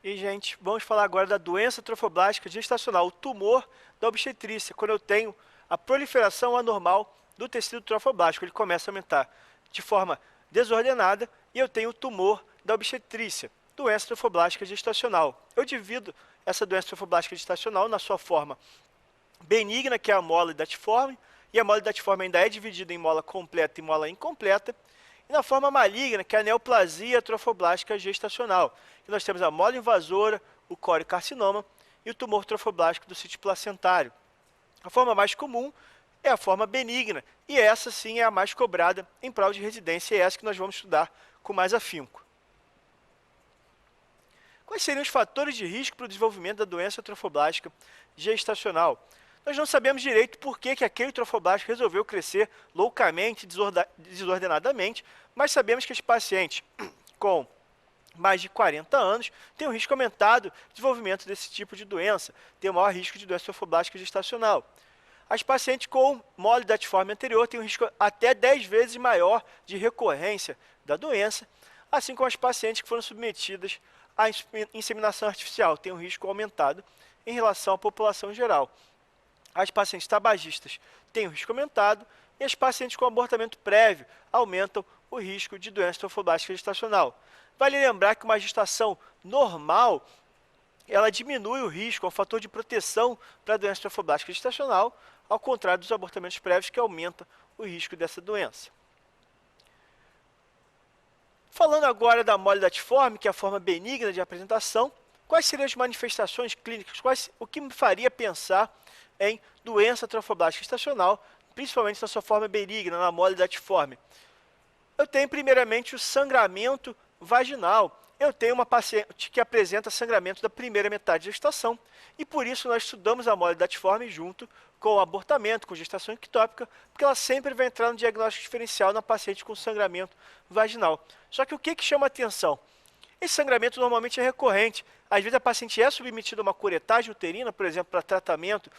E, gente, vamos falar agora da doença trofoblástica gestacional, o tumor da obstetrícia, quando eu tenho a proliferação anormal do tecido trofoblástico. Ele começa a aumentar de forma desordenada e eu tenho o tumor da obstetrícia, doença trofoblástica gestacional. Eu divido essa doença trofoblástica gestacional na sua forma benigna, que é a mola datiforme, e a mola datiforme ainda é dividida em mola completa e mola incompleta, e na forma maligna, que é a neoplasia trofoblástica gestacional, que nós temos a mola invasora, o coriocarcinoma e o tumor trofoblástico do sítio placentário. A forma mais comum é a forma benigna, e essa sim é a mais cobrada em prova de residência, e é essa que nós vamos estudar com mais afinco. Quais seriam os fatores de risco para o desenvolvimento da doença trofoblástica gestacional? Nós não sabemos direito por que aquele trofoblástico resolveu crescer loucamente, desordenadamente, mas sabemos que os pacientes com mais de 40 anos têm um risco aumentado de desenvolvimento desse tipo de doença, têm o maior risco de doença trofoblástica gestacional. As pacientes com mole datiforme anterior têm um risco até 10 vezes maior de recorrência da doença, assim como as pacientes que foram submetidas à inseminação artificial têm um risco aumentado em relação à população geral. As pacientes tabagistas têm um risco aumentado e as pacientes com abortamento prévio aumentam o risco de doença trofoblástica gestacional. Vale lembrar que uma gestação normal, ela diminui o risco, é um fator de proteção para a doença trofoblástica gestacional, ao contrário dos abortamentos prévios, que aumenta o risco dessa doença. Falando agora da mole datiforme, que é a forma benigna de apresentação, quais seriam as manifestações clínicas? O que me faria pensar em doença trofoblástica gestacional, principalmente na sua forma benigna, na mole datiforme? Eu tenho primeiramente o sangramento vaginal. Eu tenho uma paciente que apresenta sangramento da primeira metade da gestação e por isso nós estudamos a mole datiforme junto com o abortamento, com gestação ectópica, porque ela sempre vai entrar no diagnóstico diferencial na paciente com sangramento vaginal. Só que o que chama atenção? Esse sangramento normalmente é recorrente. Às vezes a paciente é submetida a uma curetagem uterina, por exemplo, para tratamento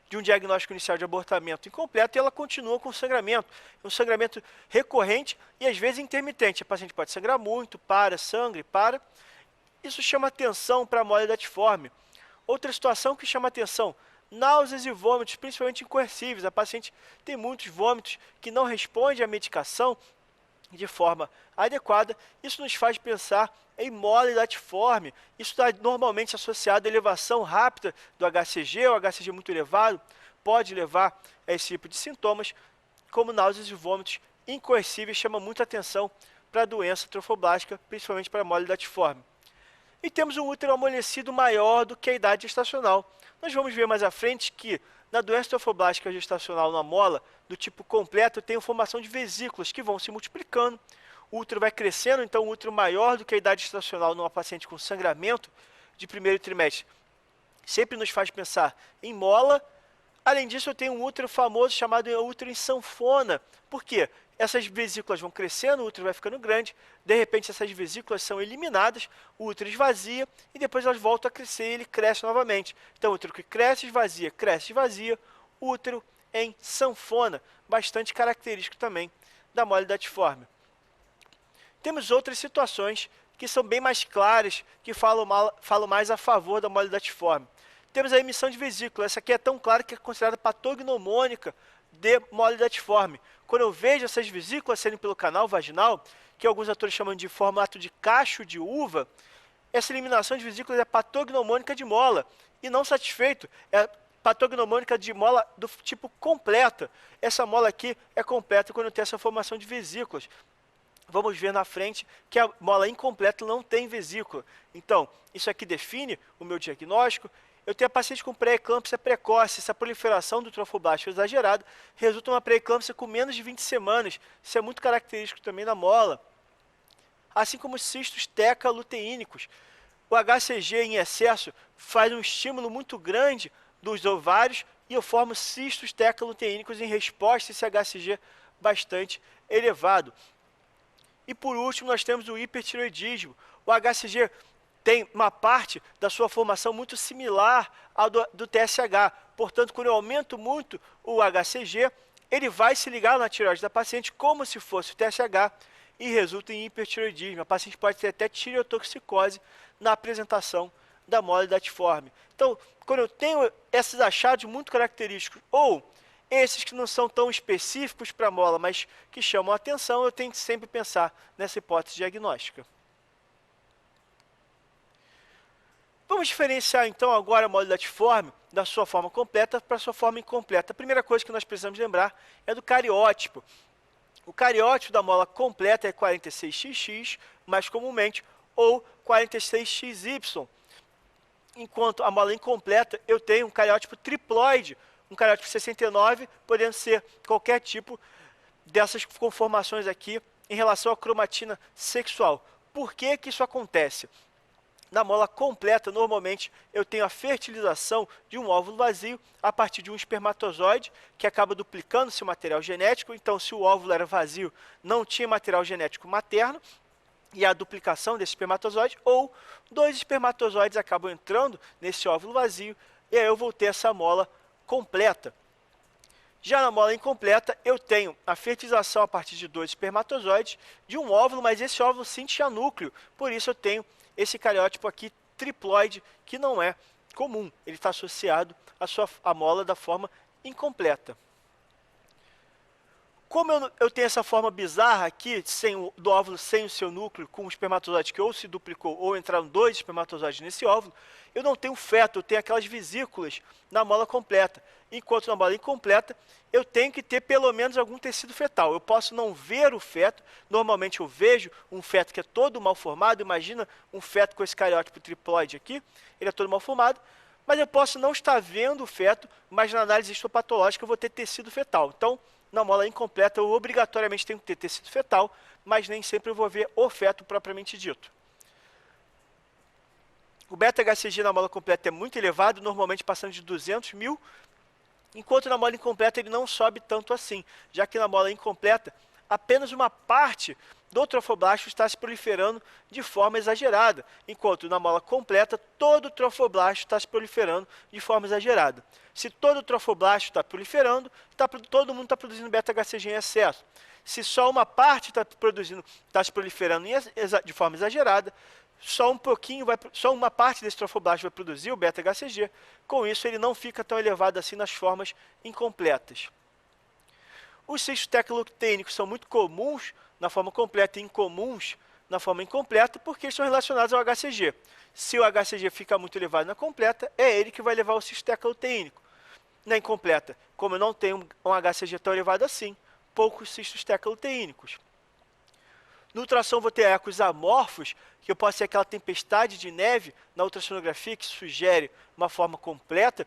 de um diagnóstico inicial de abortamento incompleto e ela continua com sangramento. É um sangramento recorrente e às vezes intermitente. A paciente pode sangrar muito, sangra e para. Isso chama atenção para a mole datiforme. Outra situação que chama atenção, náuseas e vômitos, principalmente incoercíveis. A paciente tem muitos vômitos que não respondem à medicação de forma adequada. Isso nos faz pensar em mole datiforme. Isso está normalmente associado à elevação rápida do HCG, o HCG muito elevado pode levar a esse tipo de sintomas, como náuseas e vômitos incoercíveis, chama muita atenção para a doença trofoblástica, principalmente para a mole datiforme. E temos um útero amolecido maior do que a idade gestacional. Nós vamos ver mais à frente que na doença trofoblástica gestacional na mola, do tipo completo, tem a formação de vesículas que vão se multiplicando. O útero vai crescendo, então um útero maior do que a idade gestacional numa paciente com sangramento de primeiro trimestre sempre nos faz pensar em mola. Além disso, eu tenho um útero famoso chamado útero em sanfona. Por quê? Essas vesículas vão crescendo, o útero vai ficando grande, de repente essas vesículas são eliminadas, o útero esvazia e depois elas voltam a crescer e ele cresce novamente. Então, o útero que cresce, esvazia, útero em sanfona, bastante característico também da mole datiforme. Temos outras situações que são bem mais claras, que falam mais a favor da mole datiforme. Temos a emissão de vesícula, essa aqui é tão clara que é considerada patognomônica de mole datiforme. Quando eu vejo essas vesículas saindo pelo canal vaginal, que alguns autores chamam de formato de cacho de uva, essa eliminação de vesículas é patognomônica de mola. E não satisfeito, é patognomônica de mola do tipo completa. Essa mola aqui é completa quando tem essa formação de vesículas. Vamos ver na frente que a mola incompleta não tem vesícula. Então, isso aqui define o meu diagnóstico. Eu tenho a paciente com pré-eclâmpsia precoce, essa proliferação do trofoblástico exagerado resulta em uma pré-eclâmpsia com menos de 20 semanas. Isso é muito característico também na mola. Assim como os cistos teca-luteínicos. O HCG em excesso faz um estímulo muito grande dos ovários e eu formo cistos teca-luteínicos em resposta a esse HCG bastante elevado. E por último, nós temos o hipertireoidismo. O HCG tem uma parte da sua formação muito similar ao do TSH. Portanto, quando eu aumento muito o HCG, ele vai se ligar na tireoide da paciente como se fosse o TSH. e resulta em hipertireoidismo. A paciente pode ter até tireotoxicose na apresentação da mola datiforme. Então, quando eu tenho esses achados muito característicos, ou esses que não são tão específicos para a mola, mas que chamam a atenção, eu tenho que sempre pensar nessa hipótese diagnóstica. Vamos diferenciar então agora a mola datiforme da sua forma completa para a sua forma incompleta. A primeira coisa que nós precisamos lembrar é do cariótipo. O cariótipo da mola completa é 46XX, mais comumente, ou 46XY. Enquanto a mola incompleta, eu tenho um cariótipo triploide, um cariótipo 69, podendo ser qualquer tipo dessas conformações aqui em relação à cromatina sexual. Por que que isso acontece? Na mola completa, normalmente, eu tenho a fertilização de um óvulo vazio a partir de um espermatozoide que acaba duplicando seu material genético. Então, se o óvulo era vazio, não tinha material genético materno, e a duplicação desse espermatozoide, ou dois espermatozoides acabam entrando nesse óvulo vazio, e aí eu vou ter essa mola completa. Já na mola incompleta, eu tenho a fertilização a partir de dois espermatozoides de um óvulo, mas esse óvulo sim tinha núcleo, por isso eu tenho esse cariótipo aqui triploide, que não é comum, ele está associado à mola da forma incompleta. Como eu tenho essa forma bizarra aqui, do óvulo sem o seu núcleo, com um espermatozoide que ou se duplicou ou entraram dois espermatozoides nesse óvulo, eu não tenho feto, eu tenho aquelas vesículas na mola completa. Enquanto na mola incompleta, eu tenho que ter pelo menos algum tecido fetal. Eu posso não ver o feto, normalmente eu vejo um feto que é todo mal formado, imagina um feto com esse cariótipo triploide aqui, ele é todo mal formado, mas eu posso não estar vendo o feto, mas na análise histopatológica eu vou ter tecido fetal. Então, na mola incompleta, eu obrigatoriamente tenho que ter tecido fetal, mas nem sempre eu vou ver o feto propriamente dito. O beta-HCG na mola completa é muito elevado, normalmente passando de 200 mil, enquanto na mola incompleta ele não sobe tanto assim, já que na mola incompleta, apenas uma parte do trofoblasto está se proliferando de forma exagerada, enquanto na mola completa, todo o trofoblasto está se proliferando de forma exagerada. Se todo o trofoblasto está proliferando, todo mundo está produzindo beta-HCG em excesso. Se só uma parte está se proliferando de forma exagerada, só uma parte desse trofoblasto vai produzir o beta-HCG. Com isso, ele não fica tão elevado assim nas formas incompletas. Os cistos tecloctênicos são muito comuns na forma completa e incomuns na forma incompleta, porque estão relacionados ao HCG. Se o HCG fica muito elevado na completa, é ele que vai levar o cisto teclotênico. Na incompleta, como eu não tenho um HCG tão elevado assim, poucos cistos tecloteínicos. No ultrassom vou ter ecos amorfos, que eu posso ter aquela tempestade de neve na ultrassonografia, que sugere uma forma completa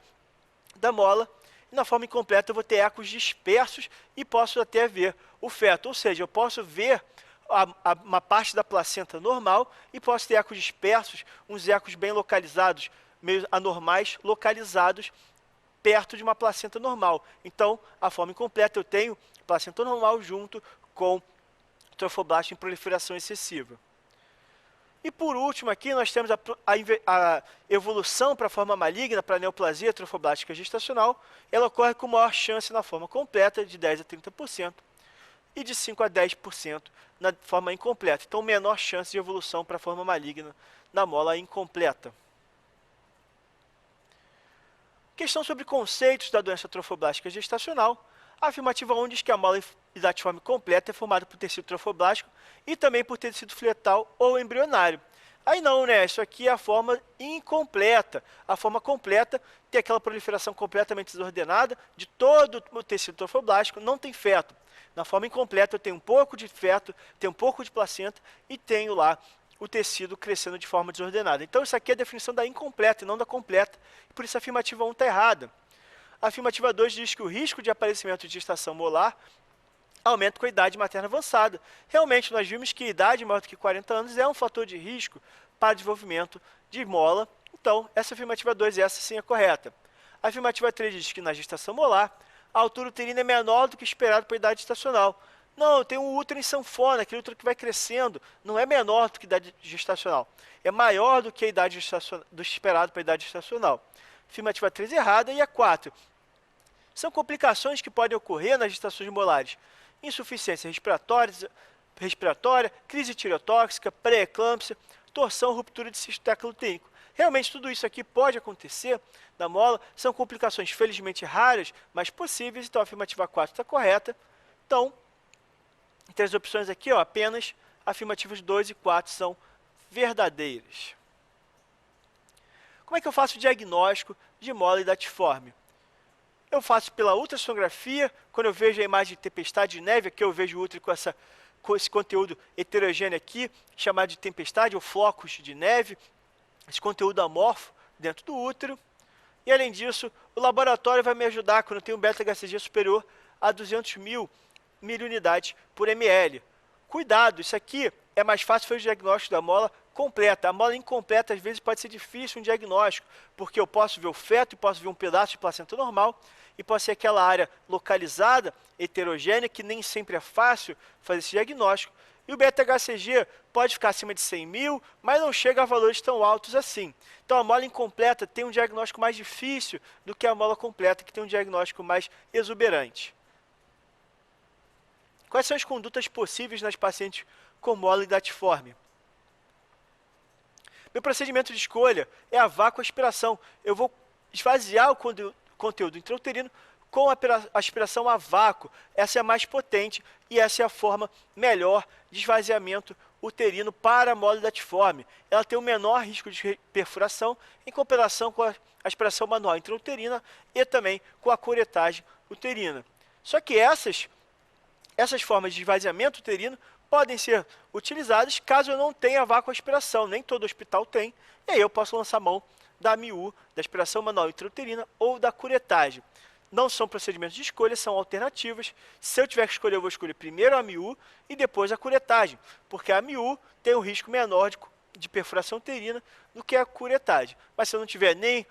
da mola. E na forma incompleta eu vou ter ecos dispersos e posso até ver o feto. Ou seja, eu posso ver uma parte da placenta normal e posso ter ecos dispersos, uns ecos bem localizados, meio anormais, localizados perto de uma placenta normal. Então, a forma incompleta eu tenho placenta normal junto com trofoblasto em proliferação excessiva. E por último aqui nós temos a evolução para a forma maligna, para a neoplasia trofoblástica gestacional. Ela ocorre com maior chance na forma completa, de 10 a 30%, e de 5 a 10% na forma incompleta. Então, menor chance de evolução para a forma maligna na mola incompleta. Questão sobre conceitos da doença trofoblástica gestacional. A afirmativa 1 diz que a mola datiforme completa é formada por tecido trofoblástico e também por tecido fetal ou embrionário. Aí não, né? Isso aqui é a forma incompleta. A forma completa tem aquela proliferação completamente desordenada de todo o tecido trofoblástico, não tem feto. Na forma incompleta eu tenho um pouco de feto, tenho um pouco de placenta e tenho lá o tecido crescendo de forma desordenada. Então isso aqui é a definição da incompleta e não da completa. Por isso a afirmativa 1 está errada. A afirmativa 2 diz que o risco de aparecimento de gestação molar aumenta com a idade materna avançada. Realmente, nós vimos que a idade maior do que 40 anos é um fator de risco para o desenvolvimento de mola. Então, essa afirmativa 2, essa sim é correta. A afirmativa 3 diz que na gestação molar, a altura uterina é menor do que esperado para a idade gestacional. Não, tem um útero em sanfona, aquele útero que vai crescendo, não é menor do que a idade gestacional. É maior do que a idade do esperado para a idade gestacional. Afirmativa 3 errada. E a 4. São complicações que podem ocorrer nas gestações molares. Insuficiência respiratória, respiratória, crise tireotóxica, pré-eclâmpsia, torção, ruptura de cisto teclotênico. Realmente tudo isso aqui pode acontecer na mola, são complicações felizmente raras, mas possíveis, então a afirmativa 4 está correta. Então, entre as opções aqui, ó, apenas afirmativas 2 e 4 são verdadeiras. Como é que eu faço o diagnóstico de mola hidatiforme? Eu faço pela ultrassonografia, quando eu vejo a imagem de tempestade de neve, aqui eu vejo o útero com esse conteúdo heterogêneo aqui, chamado de tempestade ou flocos de neve, esse conteúdo amorfo dentro do útero. E além disso, o laboratório vai me ajudar quando eu tenho um beta-HCG superior a 200 mil miliunidades por ml. Cuidado, isso aqui é mais fácil fazer o diagnóstico da mola completa. A mola incompleta, às vezes, pode ser difícil um diagnóstico, porque eu posso ver o feto e posso ver um pedaço de placenta normal, e pode ser aquela área localizada, heterogênea, que nem sempre é fácil fazer esse diagnóstico. E o beta-HCG pode ficar acima de 100 mil, mas não chega a valores tão altos assim. Então, a mola incompleta tem um diagnóstico mais difícil do que a mola completa, que tem um diagnóstico mais exuberante. Quais são as condutas possíveis nas pacientes com mola hidatiforme? Meu procedimento de escolha é a vácuo-aspiração. Eu vou esvaziar o conteúdo intrauterino com a aspiração a vácuo. Essa é a mais potente e essa é a forma melhor de esvaziamento uterino para a mola hidatiforme. Ela tem o menor risco de perfuração em comparação com a aspiração manual intrauterina e também com a curetagem uterina. Só que essas formas de esvaziamento uterino podem ser utilizadas caso eu não tenha vácuo-aspiração. Nem todo hospital tem, e aí eu posso lançar mão da AMIU, da aspiração manual intrauterina ou da curetagem. Não são procedimentos de escolha, são alternativas. Se eu tiver que escolher, eu vou escolher primeiro a AMIU e depois a curetagem, porque a AMIU tem um risco menor de perfuração uterina do que a curetagem. Mas se eu não tiver nem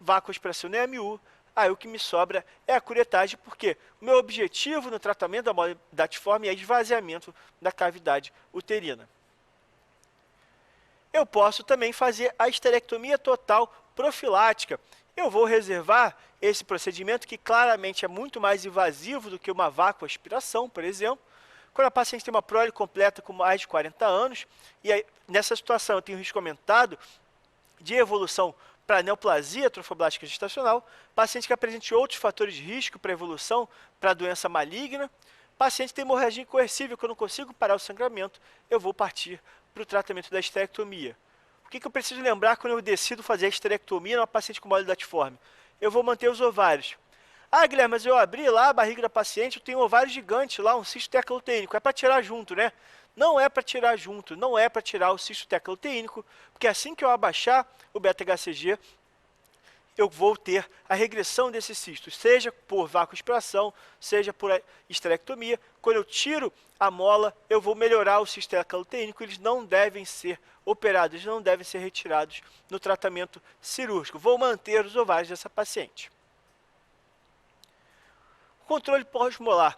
vácuo-aspiração nem AMIU, aí o que me sobra é a curetagem, porque o meu objetivo no tratamento da mola hidatiforme é esvaziamento da cavidade uterina. Eu posso também fazer a esterectomia total profilática. Eu vou reservar esse procedimento, que claramente é muito mais invasivo do que uma vácuo-aspiração, por exemplo, quando a paciente tem uma prole completa com mais de 40 anos, e aí, nessa situação eu tenho risco aumentado de evolução para neoplasia trofoblástica gestacional, paciente que apresente outros fatores de risco para evolução para doença maligna, paciente que tem hemorragia incoercível, que eu não consigo parar o sangramento, eu vou partir para o tratamento da esterectomia. O que eu preciso lembrar quando eu decido fazer a esterectomia numa paciente com mola hidatiforme? Eu vou manter os ovários. Ah, Guilherme, mas eu abri lá a barriga da paciente, eu tenho um ovário gigante lá, um cisto teclotênico, é para tirar junto, né? Não é para tirar junto, não é para tirar o cisto teclotênico, porque assim que eu abaixar o beta-HCG, eu vou ter a regressão desses cistos, seja por vácuo-aspiração, seja por esterectomia. Quando eu tiro a mola, eu vou melhorar o cisto teclotênico, eles não devem ser operados, eles não devem ser retirados no tratamento cirúrgico. Vou manter os ovários dessa paciente. Controle pós-molar.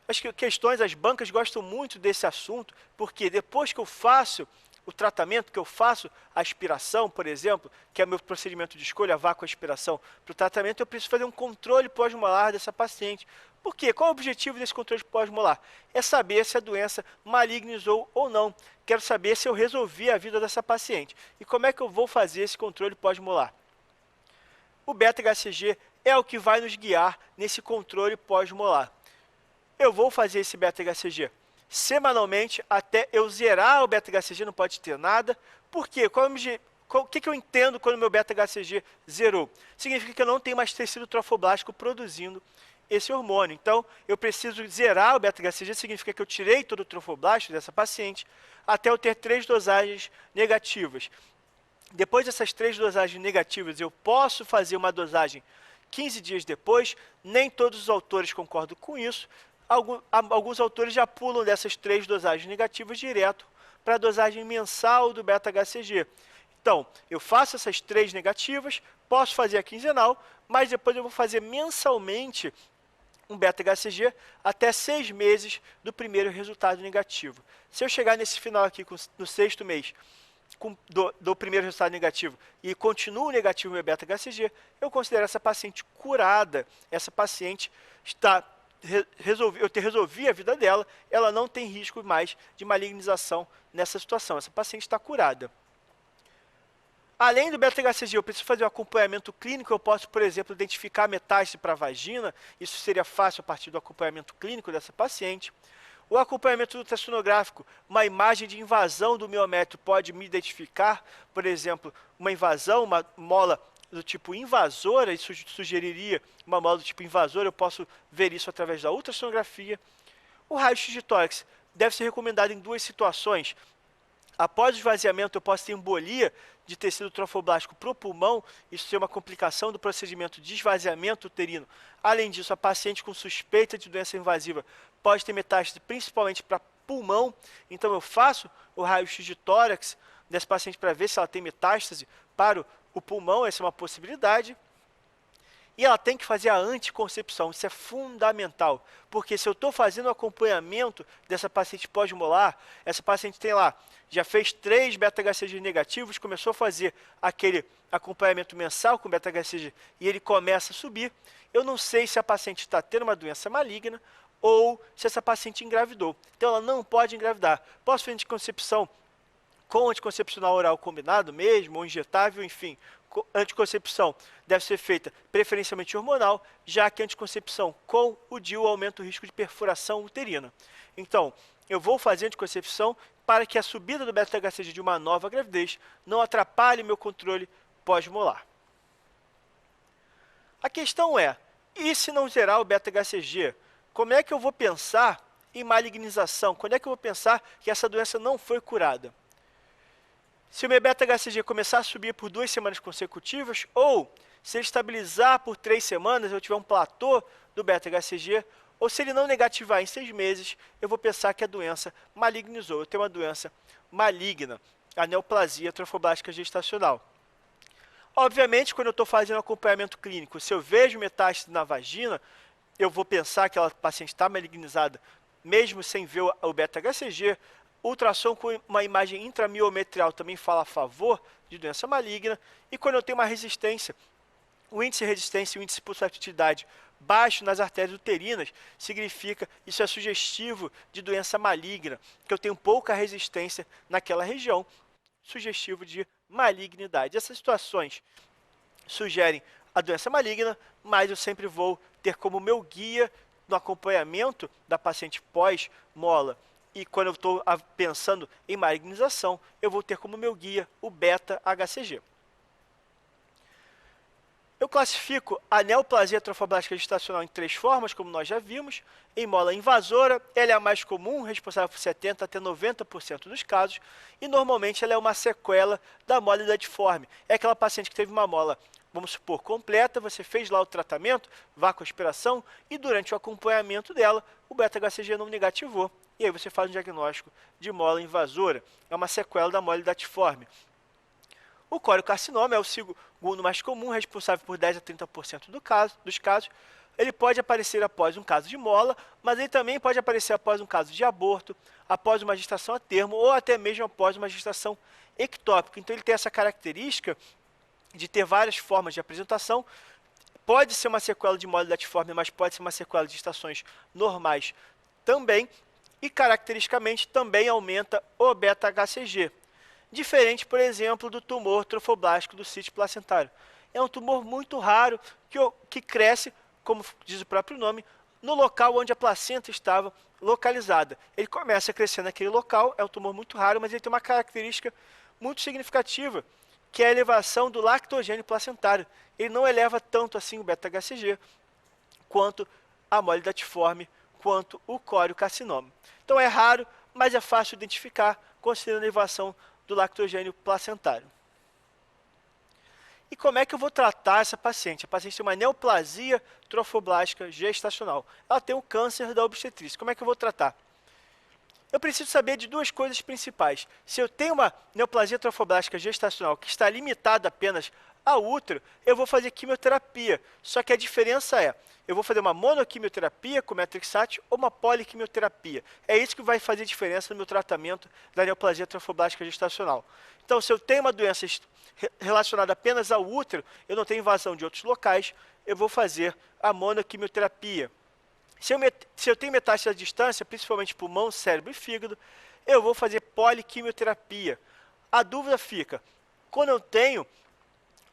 As questões, as bancas gostam muito desse assunto, porque depois que eu faço o tratamento, que eu faço a aspiração, por exemplo, que é o meu procedimento de escolha, a vácuo-aspiração, para o tratamento, eu preciso fazer um controle pós-molar dessa paciente. Por quê? Qual é o objetivo desse controle pós-molar? É saber se a doença malignizou ou não. Quero saber se eu resolvi a vida dessa paciente. E como é que eu vou fazer esse controle pós-molar? O beta-HCG é o que vai nos guiar nesse controle pós-molar. Eu vou fazer esse beta-HCG semanalmente até eu zerar o beta-HCG, não pode ter nada. Por quê? O que eu entendo quando o meu beta-HCG zerou? Significa que eu não tenho mais tecido trofoblástico produzindo esse hormônio. Então, eu preciso zerar o beta-HCG, significa que eu tirei todo o trofoblasto dessa paciente até eu ter 3 dosagens negativas. Depois dessas 3 dosagens negativas, eu posso fazer uma dosagem 15 dias depois. Nem todos os autores concordam com isso. Alguns autores já pulam dessas 3 dosagens negativas direto para a dosagem mensal do beta-HCG. Então, eu faço essas 3 negativas, posso fazer a quinzenal, mas depois eu vou fazer mensalmente um beta-HCG até 6 meses do primeiro resultado negativo. Se eu chegar nesse final aqui, no 6º mês, do primeiro resultado negativo e continuo negativo meu beta-HCG, eu considero essa paciente curada. Essa paciente está resolvi a vida dela, ela não tem risco mais de malignização nessa situação. Essa paciente está curada. Além do beta-HCG, eu preciso fazer um acompanhamento clínico, eu posso, por exemplo, identificar metástase para a vagina, isso seria fácil a partir do acompanhamento clínico dessa paciente. O acompanhamento ultrassonográfico, uma imagem de invasão do miométrio pode me identificar, por exemplo, uma invasão, uma mola do tipo invasora, isso sugeriria uma mola do tipo invasora, eu posso ver isso através da ultrassonografia. O raio-x de tórax deve ser recomendado em duas situações. Após o esvaziamento, eu posso ter embolia de tecido trofoblástico para o pulmão, isso é uma complicação do procedimento de esvaziamento uterino. Além disso, a paciente com suspeita de doença invasiva pode ter metástase principalmente para pulmão, então eu faço o raio-x de tórax dessa paciente para ver se ela tem metástase para o pulmão, essa é uma possibilidade. E ela tem que fazer a anticoncepção, isso é fundamental, porque se eu estou fazendo o acompanhamento dessa paciente pós-molar, essa paciente tem lá, já fez 3 beta-HCG negativos, começou a fazer aquele acompanhamento mensal com beta-HCG e ele começa a subir, eu não sei se a paciente está tendo uma doença maligna ou se essa paciente engravidou. Então ela não pode engravidar. Posso fazer anticoncepção com anticoncepcional oral combinado mesmo, ou injetável, enfim. Anticoncepção deve ser feita preferencialmente hormonal, já que a anticoncepção com o DIU aumenta o risco de perfuração uterina. Então, eu vou fazer anticoncepção para que a subida do beta-HCG de uma nova gravidez não atrapalhe meu controle pós-molar. A questão é, e se não zerar o beta-HCG, como é que eu vou pensar em malignização? Quando é que eu vou pensar que essa doença não foi curada? Se o meu beta-HCG começar a subir por 2 semanas consecutivas, ou se ele estabilizar por 3 semanas, eu tiver um platô do beta-HCG, ou se ele não negativar em 6 meses, eu vou pensar que a doença malignizou. Eu tenho uma doença maligna, a neoplasia trofoblástica gestacional. Obviamente, quando eu estou fazendo acompanhamento clínico, se eu vejo metástase na vagina, eu vou pensar que a paciente está malignizada, mesmo sem ver o beta-HCG. Ultrassom com uma imagem intramiometrial também fala a favor de doença maligna. E quando eu tenho uma resistência, o índice de resistência e o índice de pulsatilidade baixo nas artérias uterinas, significa, isso é sugestivo de doença maligna, que eu tenho pouca resistência naquela região, sugestivo de malignidade. Essas situações sugerem a doença maligna, mas eu sempre vou ter como meu guia no acompanhamento da paciente pós-mola. E quando eu estou pensando em malignização, eu vou ter como meu guia o beta-HCG. Eu classifico a neoplasia trofoblástica gestacional em 3 formas, como nós já vimos. Em mola invasora, ela é a mais comum, responsável por 70% até 90% dos casos, e normalmente ela é uma sequela da mola hidatiforme. É aquela paciente que teve uma mola, vamos supor, completa, você fez lá o tratamento, vacoaspiração, e durante o acompanhamento dela, o beta-HCG não negativou. E aí você faz um diagnóstico de mola invasora. É uma sequela da mola hidatiforme. O coriocarcinoma é o segundo mais comum, responsável por 10 a 30% dos casos. Ele pode aparecer após um caso de mola, mas ele também pode aparecer após um caso de aborto, após uma gestação a termo ou até mesmo após uma gestação ectópica. Então ele tem essa característica de ter várias formas de apresentação. Pode ser uma sequela de mola hidatiforme, mas pode ser uma sequela de gestações normais também. E caracteristicamente também aumenta o beta-HCG. Diferente, por exemplo, do tumor trofoblástico do sítio placentário. É um tumor muito raro que cresce, como diz o próprio nome, no local onde a placenta estava localizada. Ele começa a crescer naquele local, é um tumor muito raro, mas ele tem uma característica muito significativa, que é a elevação do lactogênio placentário. Ele não eleva tanto assim o beta-HCG, quanto a mola hidatiforme, quanto o coriocarcinoma. Então é raro, mas é fácil identificar, considerando a elevação do lactogênio placentário. E como é que eu vou tratar essa paciente? A paciente tem uma neoplasia trofoblástica gestacional. Ela tem um câncer da obstetrícia. Como é que eu vou tratar? Eu preciso saber de 2 coisas principais. Se eu tenho uma neoplasia trofoblástica gestacional que está limitada apenas ao útero, eu vou fazer quimioterapia. Só que a diferença é, eu vou fazer uma monoquimioterapia com metrixate ou uma poliquimioterapia. É isso que vai fazer diferença no meu tratamento da neoplasia trofoblástica gestacional. Então, se eu tenho uma doença relacionada apenas ao útero, eu não tenho invasão de outros locais, eu vou fazer a monoquimioterapia. Se eu tenho metástase à distância, principalmente pulmão, cérebro e fígado, eu vou fazer poliquimioterapia. A dúvida fica, quando eu tenho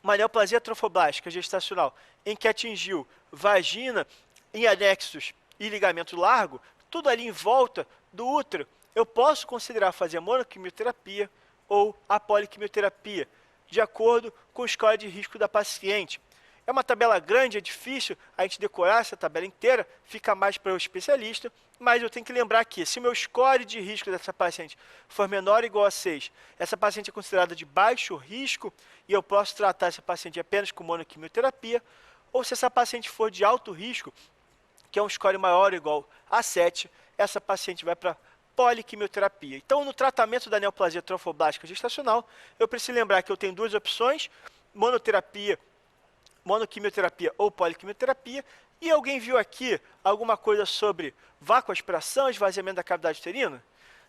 uma neoplasia trofoblástica gestacional em que atingiu vagina, em anexos e ligamento largo, tudo ali em volta do útero, eu posso considerar fazer a monoquimioterapia ou a poliquimioterapia, de acordo com o score de risco da paciente. É uma tabela grande, é difícil a gente decorar essa tabela inteira, fica mais para o especialista, mas eu tenho que lembrar que se o meu score de risco dessa paciente for menor ou igual a 6, essa paciente é considerada de baixo risco e eu posso tratar essa paciente apenas com monoquimioterapia, ou se essa paciente for de alto risco, que é um score maior ou igual a 7, essa paciente vai para poliquimioterapia. Então, no tratamento da neoplasia trofoblástica gestacional, eu preciso lembrar que eu tenho duas opções, monoquimioterapia ou poliquimioterapia, e alguém viu aqui alguma coisa sobre vacoaspiração, esvaziamento da cavidade uterina?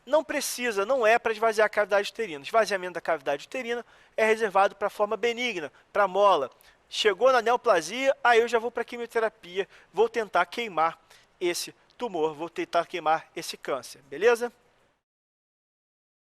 Não precisa, não é para esvaziar a cavidade uterina. Esvaziamento da cavidade uterina é reservado para a forma benigna, para a mola. Chegou na neoplasia, aí eu já vou para a quimioterapia, vou tentar queimar esse tumor, vou tentar queimar esse câncer, beleza?